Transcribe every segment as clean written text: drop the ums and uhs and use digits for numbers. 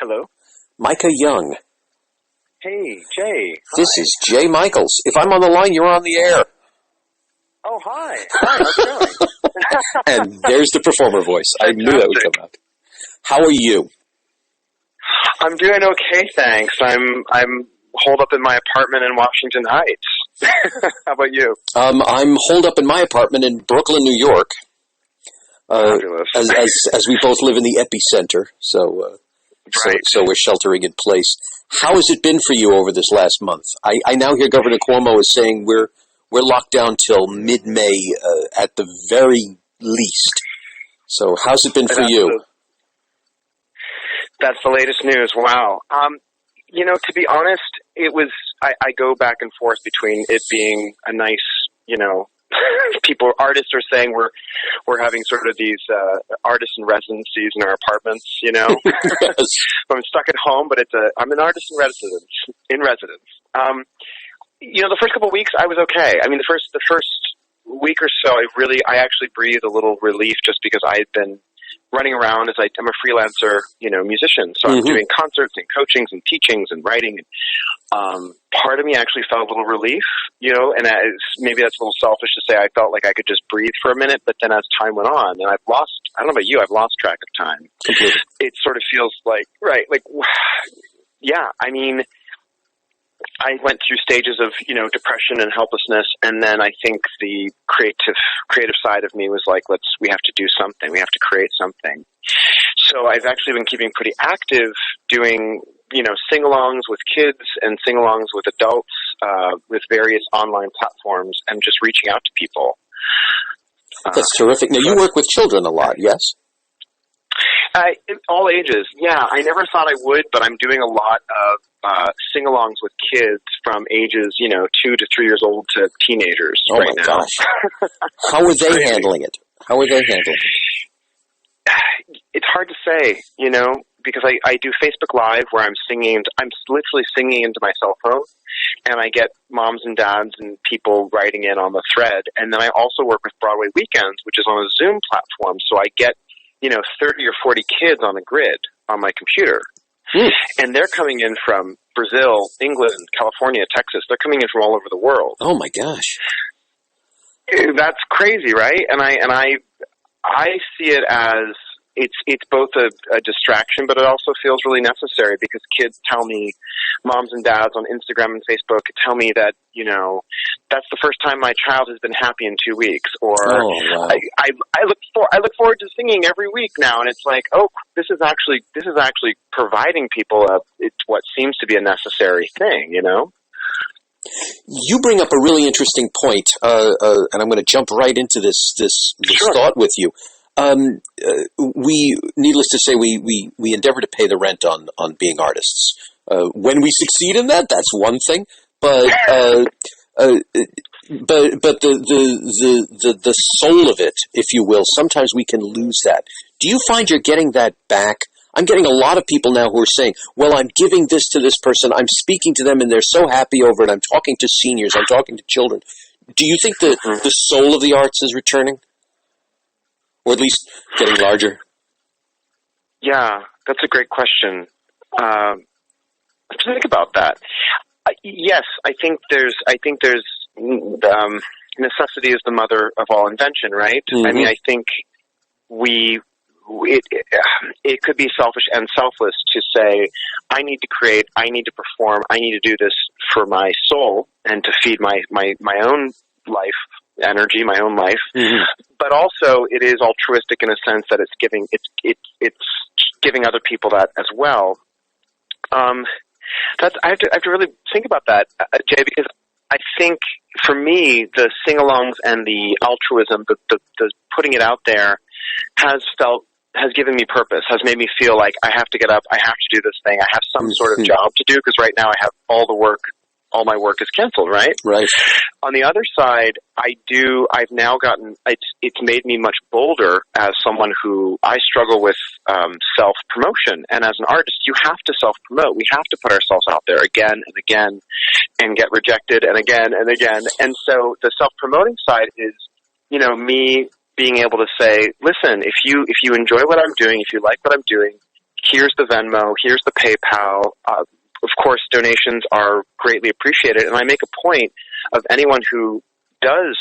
Hello? Micah Young. Hey, Jay. This is Jay Michaels. If I'm on the line, you're on the air. Oh, hi. Hi, how's it going? And there's the performer voice. I knew that would come out. How are you? I'm doing okay, thanks. I'm holed up in my apartment in Washington Heights. How about you? I'm holed up in my apartment in Brooklyn, New York. Fabulous. As we both live in the epicenter, so Right. so we're sheltering in place. How has it been for you over this last month? I now hear Governor Cuomo is saying we're locked down till mid-May at the very least. So how's it been for you? That's the latest news. Wow. To be honest, it was. I go back and forth between it being a nice, artists are saying we're having sort of these artist in residencies in our apartments, Yes. So I'm stuck at home, but I'm an artist in residence. The first couple of weeks I was okay. I mean, the first week or so, I actually breathed a little relief just because I had been running around I'm a freelancer, musician. So I'm doing concerts and coachings and teachings and writing. And, part of me actually felt a little relief, and maybe that's a little selfish to say I felt like I could just breathe for a minute, but then as time went on, and I don't know about you, I've lost track of time. Completely. It sort of feels yeah, I mean, I went through stages of, depression and helplessness, and then I think the creative side of me was like, we have to do something. We have to create something. So I've actually been keeping pretty active doing, sing-alongs with kids and sing-alongs with adults, with various online platforms and just reaching out to people. That's terrific. Now, you work with children a lot, yes? All ages, yeah. I never thought I would, but I'm doing a lot of sing-alongs with kids from ages, 2 to 3 years old to teenagers right now. Oh, my gosh. How are they handling it? It's hard to say, because I do Facebook Live where I'm literally singing into my cell phone, and I get moms and dads and people writing in on the thread. And then I also work with Broadway Weekends, which is on a Zoom platform, so I get 30 or 40 kids on a grid on my computer. And they're coming in from Brazil, England, California, Texas. They're coming in from all over the world. Oh, my gosh. That's crazy, right? And I see it as it's both a distraction, but it also feels really necessary because kids tell me, moms and dads on Instagram and Facebook tell me that, that's the first time my child has been happy in 2 weeks. Or wow. I look forward to singing every week now, and it's like, oh, this is actually providing people what seems to be a necessary thing, You bring up a really interesting point, and I'm going to jump right into this Sure. thought with you. Needless to say, we endeavor to pay the rent on being artists. When we succeed in that, that's one thing. But the soul of it, if you will, sometimes we can lose that. Do you find you're getting that back? I'm getting a lot of people now who are saying, well, I'm giving this to this person, I'm speaking to them, and they're so happy over it, I'm talking to seniors, I'm talking to children. Do you think that the soul of the arts is returning? Or at least getting larger? Yeah, that's a great question. Let's think about that. Yes, I think there's necessity is the mother of all invention, right? I mean, I think it could be selfish and selfless to say, I need to create, I need to perform, I need to do this for my soul and to feed my own life energy, my own life. But also it is altruistic in a sense that it's giving other people that as well. I have to really think about that, Jay, because I think for me the sing-alongs and the altruism, the putting it out there has given me purpose, has made me feel like I have to get up, I have to do this thing, I have some sort of job to do, because right now I have all my work is canceled, right? Right. On the other side, I've now gotten, it's made me much bolder as someone who, I struggle with self-promotion. And as an artist, you have to self-promote. We have to put ourselves out there again and again and get rejected and again and again. And so the self-promoting side is, me being able to say, listen, if you enjoy what I'm doing, if you like what I'm doing, here's the Venmo, here's the PayPal. Of course, donations are greatly appreciated, and I make a point of anyone who does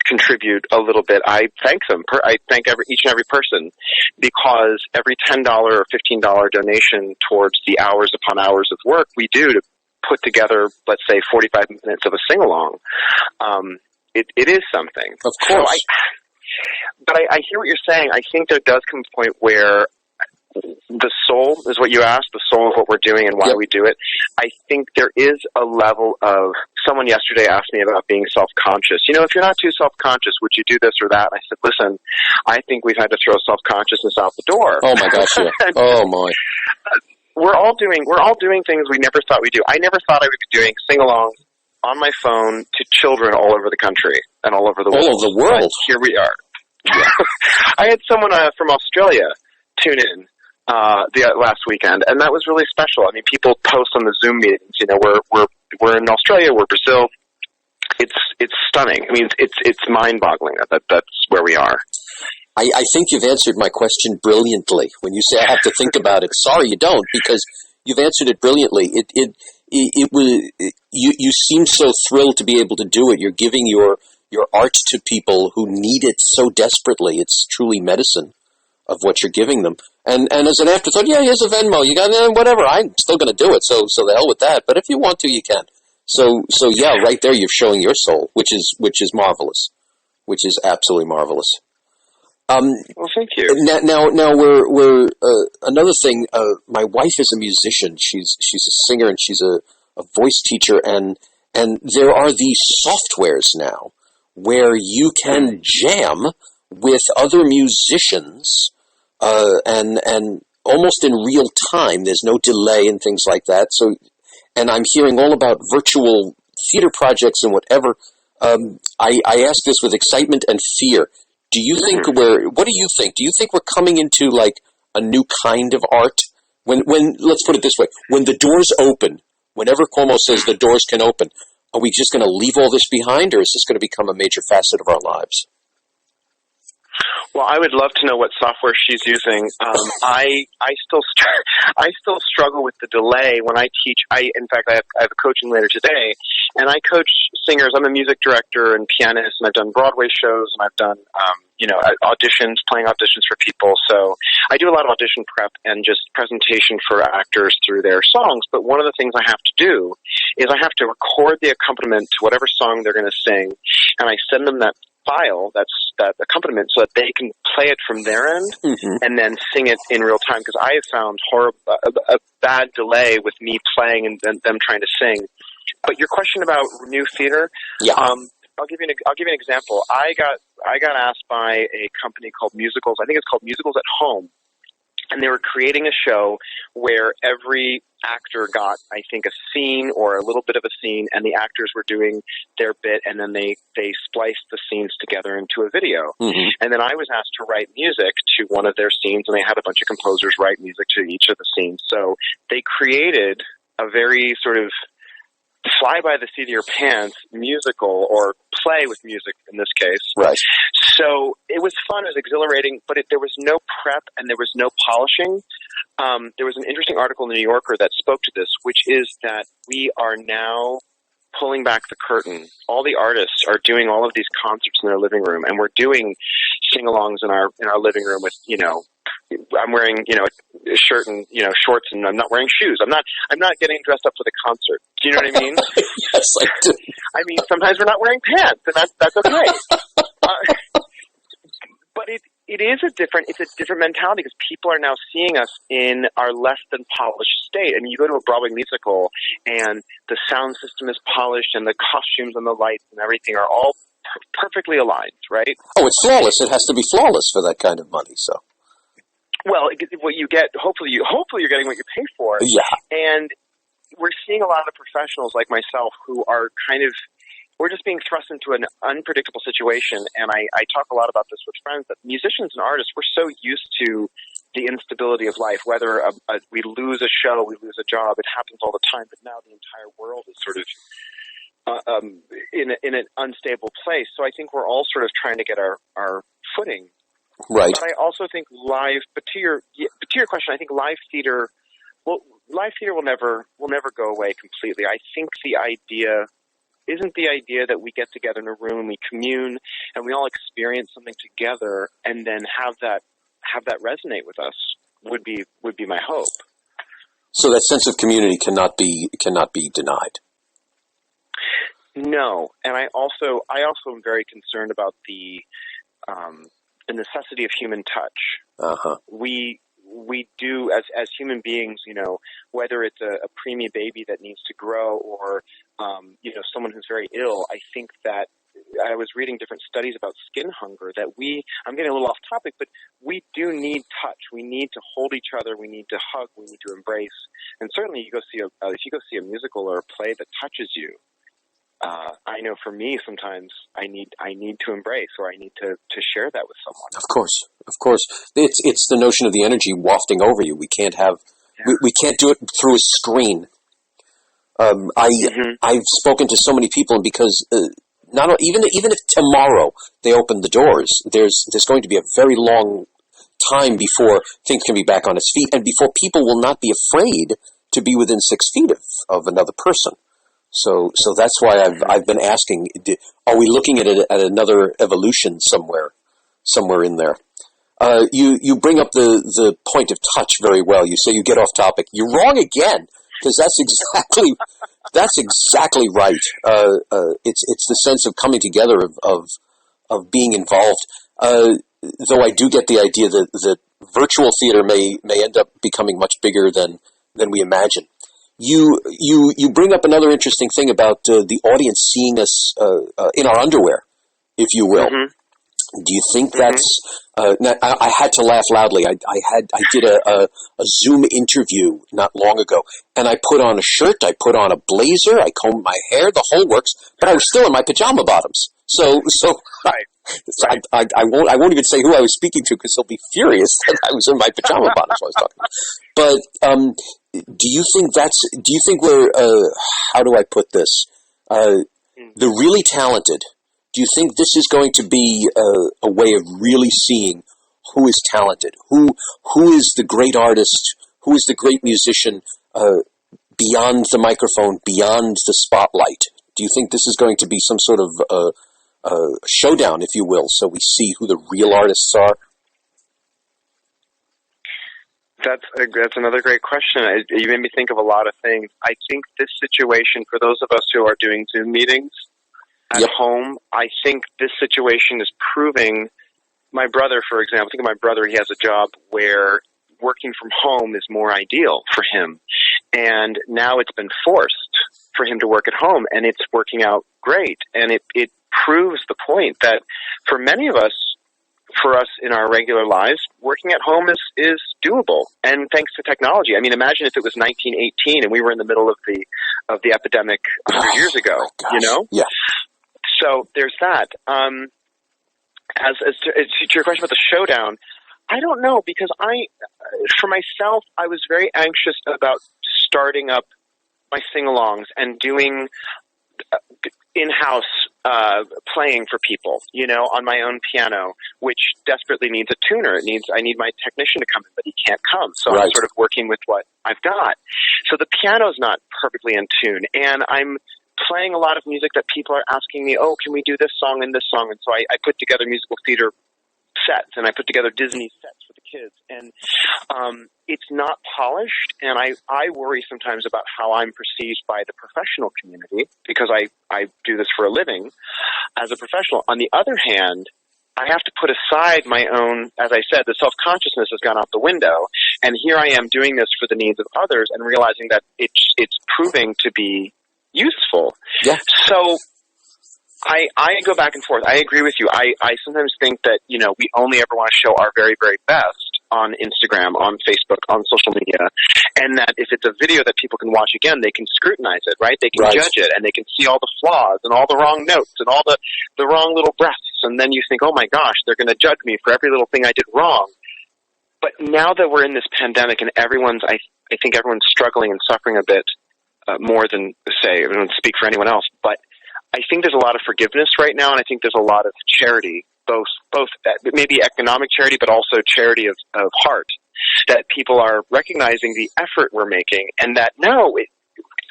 contribute a little bit. I thank them. I thank each and every person, because every $10 or $15 donation towards the hours upon hours of work we do to put together, let's say, 45 minutes of a sing-along, it is something. Of course. But I hear what you're saying. I think there does come a point where the soul is what you asked, the soul of what we're doing and why we do it. I think there is a level of, someone yesterday asked me about being self-conscious. You know, if you're not too self-conscious, would you do this or that? And I said, listen, I think we've had to throw self-consciousness out the door. Oh my gosh, yeah. Oh my. We're all doing things we never thought we'd do. I never thought I would be doing sing-alongs on my phone to children all over the country and all over the world. All over the world. But here we are. Yeah. I had someone from Australia tune in the last weekend, and that was really special. I mean, people post on the Zoom meetings. You know, we're in Australia, we're Brazil. It's stunning. I mean, it's mind-boggling that that's where we are. I think you've answered my question brilliantly. When you say I have to think about it, sorry you don't, because you've answered it brilliantly. You seem so thrilled to be able to do it. You're giving your art to people who need it so desperately. It's truly medicine of what you're giving them. And as an afterthought, yeah, here's a Venmo. You got whatever. I'm still going to do it. So the hell with that. But if you want to, you can. So yeah, right there, you're showing your soul, which is marvelous, which is absolutely marvelous. Well, thank you. Now we're another thing. My wife is a musician. She's a singer and she's a voice teacher, and there are these softwares now where you can jam with other musicians, and almost in real time. There's no delay and things like that. So, and I'm hearing all about virtual theater projects and whatever. I ask this with excitement and fear. Do you think what do you think? Do you think we're coming into like a new kind of art? When let's put it this way, when the doors open, whenever Cuomo says the doors can open, are we just going to leave all this behind, or is this going to become a major facet of our lives? Well, I would love to know what software she's using. I still struggle with the delay when I teach. In fact, I have a coaching later today, and I coach singers. I'm a music director and pianist, and I've done Broadway shows, and I've done playing auditions for people. So I do a lot of audition prep and just presentation for actors through their songs. But one of the things I have to do is I have to record the accompaniment to whatever song they're going to sing, and I send them that file, that accompaniment, so that they can play it from their end and then sing it in real time. Because I have found a bad delay with me playing and them trying to sing. But your question about new theater, I'll give you an example. I got asked by a company called Musicals. I think it's called Musicals at Home. And they were creating a show where every actor got, I think, a scene or a little bit of a scene, and the actors were doing their bit, and then they spliced the scenes together into a video. And then I was asked to write music to one of their scenes, and they had a bunch of composers write music to each of the scenes. So they created a very sort of fly by the seat of your pants musical, or play with music in this case. Right. So it was fun, it was exhilarating, but there was no prep and there was no polishing. There was an interesting article in the New Yorker that spoke to this, which is that we are now pulling back the curtain. All the artists are doing all of these concerts in their living room, and we're doing sing-alongs in our living room with, I'm wearing, a shirt and, shorts, and I'm not wearing shoes. I'm not getting dressed up for the concert. Do you know what I mean? Yes, I do. I mean, sometimes we're not wearing pants, and that's okay. But it's a different mentality, because people are now seeing us in our less than polished state. I mean, you go to a Broadway musical, and the sound system is polished, and the costumes and the lights and everything are all perfectly aligned, right? Oh, it's flawless. It has to be flawless for that kind of money. So, well, what you get, hopefully you're getting what you pay for. Yeah. And we're seeing a lot of professionals like myself who are we're just being thrust into an unpredictable situation. And I talk a lot about this with friends, that musicians and artists, we're so used to the instability of life, whether we lose a show, we lose a job, it happens all the time. But now the entire world is sort of in an unstable place. So I think we're all sort of trying to get our footing Right. But I also think but to your question, I think live theater will never go away completely. I think the idea isn't the idea that we get together in a room, we commune, and we all experience something together, and then have that resonate with us would be my hope. So that sense of community cannot be denied. No, and I also am very concerned about the necessity of human touch. Uh-huh. We do as human beings, whether it's a preemie baby that needs to grow or someone who's very ill. I think that I was reading different studies about skin hunger that I'm getting a little off topic, but we do need touch. We need to hold each other. We need to hug. We need to embrace. And certainly if you go see a musical or a play that touches you, I know for me sometimes I need to embrace, or I need to share that with someone. Of course. It's the notion of the energy wafting over you. We can't we can't do it through a screen. I've spoken to so many people, and because even if tomorrow they open the doors, there's going to be a very long time before things can be back on its feet, and before people will not be afraid to be within 6 feet of another person. So that's why I've been asking: are we looking at another evolution somewhere in there? You bring up the point of touch very well. You say you get off topic. You're wrong again, because that's exactly right. It's the sense of coming together of being involved. Though I do get the idea that virtual theater may end up becoming much bigger than we imagine. You bring up another interesting thing about the audience seeing us in our underwear, if you will. Mm-hmm. Do you think that's? Now, I had to laugh loudly. I did a Zoom interview not long ago, and I put on a shirt, I put on a blazer, I combed my hair, the whole works, but I was still in my pajama bottoms. So right. I won't even say who I was speaking to, because they'll be furious that I was in my pajama bottoms while I was talking about. But do you think we're how do I put this? The really talented. Do you think this is going to be a way of really seeing who is talented, who is the great artist, who is the great musician beyond the microphone, beyond the spotlight? Do you think this is going to be some sort of showdown, if you will, so we see who the real artists are? That's another great question. You made me think of a lot of things. I think this situation, for those of us who are doing Zoom meetings at home, I think this situation is proving. My brother, for example, think of my brother. He has a job where working from home is more ideal for him, and now it's been forced for him to work at home, and it's working out great. And it proves the point that for many of us, for us in our regular lives, working at home is doable, and thanks to technology. I mean, imagine if it was 1918 and we were in the middle of the epidemic 100 years ago. You know? Yeah. So there's that. As to your question about the showdown, I don't know, because for myself, I was very anxious about starting up my singalongs and doing in-house playing for people, on my own piano, which desperately needs a tuner. I need my technician to come in, but he can't come. So right. I'm sort of working with what I've got. So the piano's not perfectly in tune, and I'm playing a lot of music that people are asking me, oh, can we do this song and this song? And so I put together musical theater sets, and I put together Disney sets for the kids. And it's not polished, and I worry sometimes about how I'm perceived by the professional community, because I do this for a living as a professional. On the other hand, I have to put aside my own, as I said, the self-consciousness has gone out the window, and here I am doing this for the needs of others and realizing that it's proving to be useful. Yeah. So I go back and forth. I agree with you. I sometimes think that, we only ever want to show our very, very best on Instagram, on Facebook, on social media, and that if it's a video that people can watch again, they can scrutinize it, right? They can judge it, and they can see all the flaws and all the wrong notes and all the wrong little breaths, and then you think, oh my gosh, they're going to judge me for every little thing I did wrong. But now that we're in this pandemic and I think everyone's struggling and suffering a bit more than, say, I don't speak for anyone else, but I think there's a lot of forgiveness right now, and I think there's a lot of charity both maybe economic charity, but also charity of heart, that people are recognizing the effort we're making, and that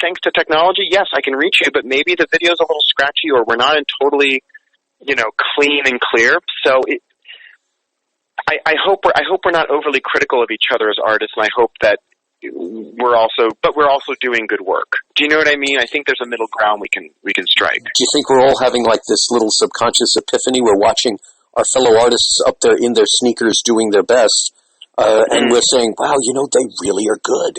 thanks to technology, yes, I can reach you, but maybe the video's a little scratchy, or we're not in totally, clean and clear. So I hope we're not overly critical of each other as artists, and I hope that we're also doing good work. Do you know what I mean? I think there's a middle ground we can strike. Do you think we're all having like this little subconscious epiphany? We're watching our fellow artists up there in their sneakers doing their best, and we're saying, wow, they really are good.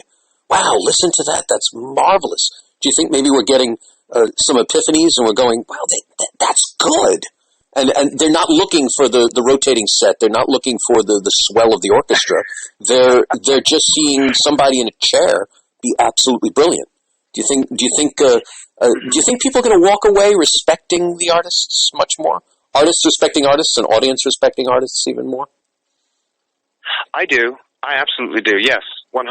Wow, listen to that. That's marvelous. Do you think maybe we're getting some epiphanies and we're going, wow, that's good? And they're not looking for the rotating set. They're not looking for the swell of the orchestra. They're just seeing somebody in a chair be absolutely brilliant. Do you think people are going to walk away respecting the artists much more? Artists respecting artists and audience respecting artists even more? I do. I absolutely do. Yes, 100%.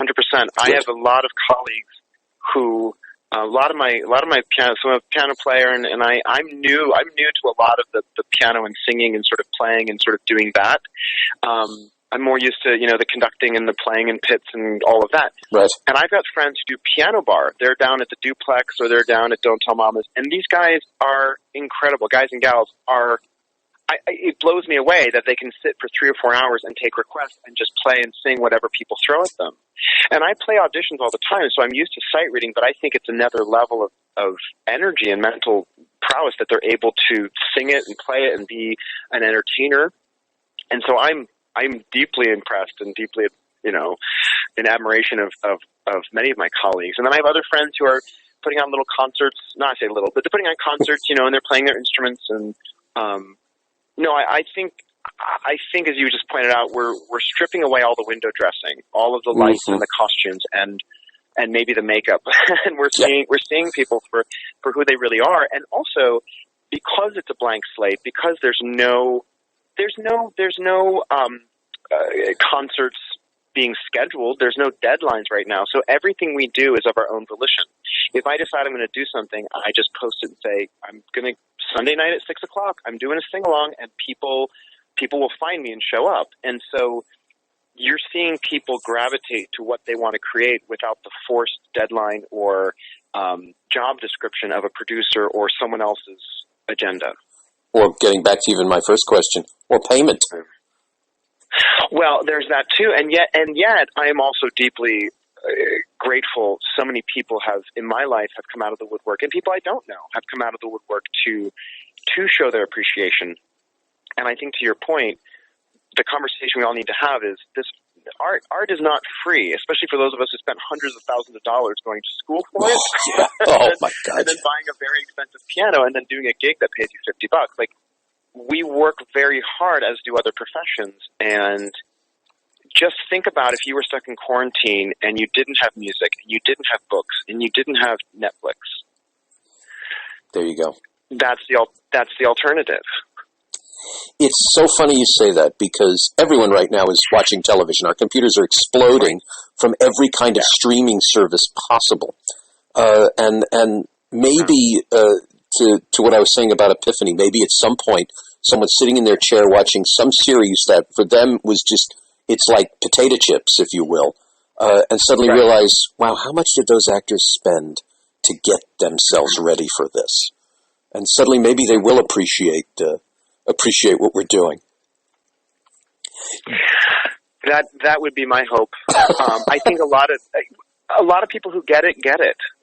I have a lot of colleagues who. A lot of my piano, so I'm a piano player, and I'm new to a lot of the piano and singing and sort of playing and sort of doing that. I'm more used to, the conducting and the playing in pits and all of that. Right. And I've got friends who do piano bar. They're down at the Duplex or they're down at Don't Tell Mamas. And these guys are incredible. Guys and gals are, it blows me away that they can sit for 3 or 4 hours and take requests and just play and sing whatever people throw at them. And I play auditions all the time, so I'm used to sight reading, but I think it's another level of energy and mental prowess that they're able to sing it and play it and be an entertainer. And so I'm deeply impressed and deeply, in admiration of many of my colleagues. And then I have other friends who are putting on little concerts, not I say little, but they're putting on concerts, and they're playing their instruments. And I think, as you just pointed out, we're stripping away all the window dressing, all of the lights and the costumes, and maybe the makeup, and we're seeing people for who they really are, and also because it's a blank slate, because there's no concerts being scheduled, there's no deadlines right now, so everything we do is of our own volition. If I decide I'm going to do something, I just post it and say I'm going to Sunday night at 6 o'clock. I'm doing a sing along, and people will find me and show up. And so you're seeing people gravitate to what they want to create without the forced deadline or job description of a producer or someone else's agenda. Or getting back to even my first question, or payment. Well, there's that too, and yet I am also deeply grateful. So many people in my life have come out of the woodwork, and people I don't know have come out of the woodwork to show their appreciation. And I think, to your point, the conversation we all need to have is this: art is not free, especially for those of us who spent hundreds of thousands of dollars going to school for it. Oh my God! And then buying a very expensive piano, and then doing a gig that pays you $50. Like, we work very hard, as do other professions, and just think about if you were stuck in quarantine and you didn't have music, and you didn't have books, and you didn't have Netflix. There you go. That's the alternative. It's so funny you say that, because everyone right now is watching television. Our computers are exploding from every kind of streaming service possible. And maybe to what I was saying about epiphany, maybe at some point someone's sitting in their chair watching some series that for them was just, it's like potato chips, if you will, and suddenly realize, wow, how much did those actors spend to get themselves ready for this? And suddenly maybe they will appreciate what we're doing. That would be my hope. I think a lot of people who get it,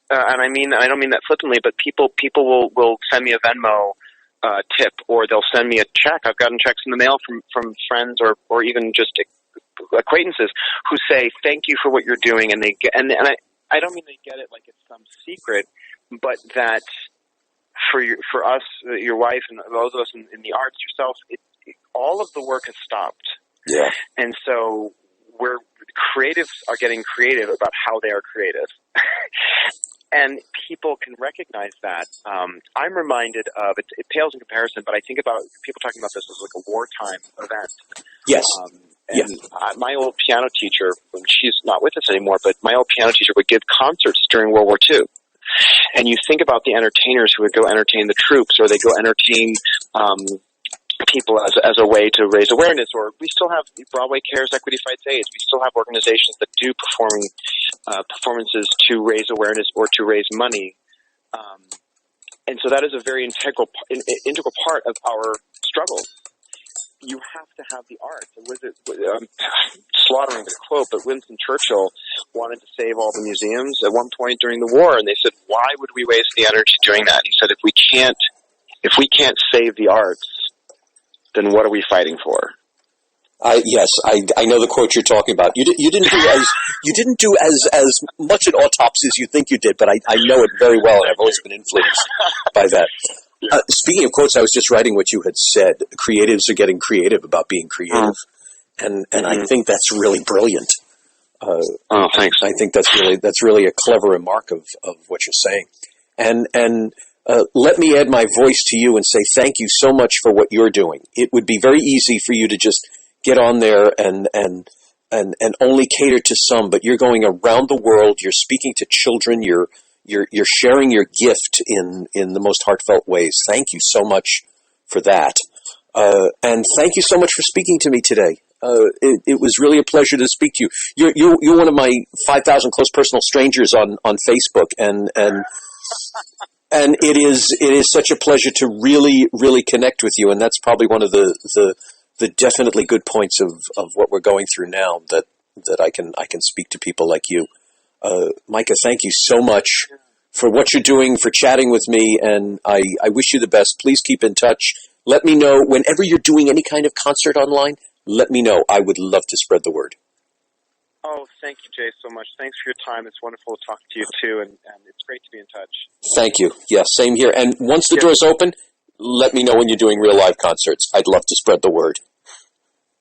and I don't mean that flippantly, but people will send me a Venmo tip, or they'll send me a check. I've gotten checks in the mail from friends or even just acquaintances who say thank you for what you're doing, and they get, and I don't mean they get it like it's some secret, but that for us, your wife, and those of us in the arts, yourself, all of the work has stopped. Yeah. And so creatives are getting creative about how they are creative. And people can recognize that. I'm reminded of, it pales in comparison, but I think about people talking about this as like a wartime event. Yes. My old piano teacher, she's not with us anymore, but my old piano teacher would give concerts during World War II. And you think about the entertainers who would go entertain the troops, or they go entertain people as a way to raise awareness. Or we still have Broadway Cares Equity Fights AIDS. We still have organizations that do performances to raise awareness or to raise money. And so that is a very integral part of our struggle. You have to have the arts. I'm slaughtering the quote, but Winston Churchill wanted to save all the museums at one point during the war, and they said, "Why would we waste the energy doing that?" He said, "If we can't save the arts, then what are we fighting for?" Yes, I know the quote you're talking about. You didn't do as much an autopsy as you think you did, but I know it very well, and I've always been influenced by that. Speaking of quotes, I was just writing what you had said. Creatives are getting creative about being creative, and I think that's really brilliant. Thanks. I think that's really a clever remark of what you're saying, and let me add my voice to you and say thank you so much for what you're doing. It would be very easy for you to just get on there and only cater to some, but you're going around the world. You're speaking to children. You're sharing your gift in the most heartfelt ways. Thank you so much for that. And thank you so much for speaking to me today. It was really a pleasure to speak to you. You're one of my 5,000 close personal strangers on Facebook, and it is such a pleasure to really, really connect with you. And that's probably one of the definitely good points of what we're going through now, that I can speak to people like you. Micah, thank you so much for what you're doing, for chatting with me, and I wish you the best. Please keep in touch. Let me know whenever you're doing any kind of concert online. Let me know. I would love to spread the word. Oh, thank you, Jay, so much. Thanks for your time. It's wonderful to talk to you, too, and it's great to be in touch. Thank you. Yeah, same here. And once the doors open, let me know when you're doing real live concerts. I'd love to spread the word.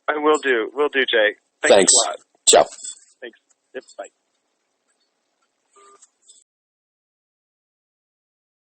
I will do. Will do, Jay. Thanks a lot. Ciao. Thanks. Yep, bye.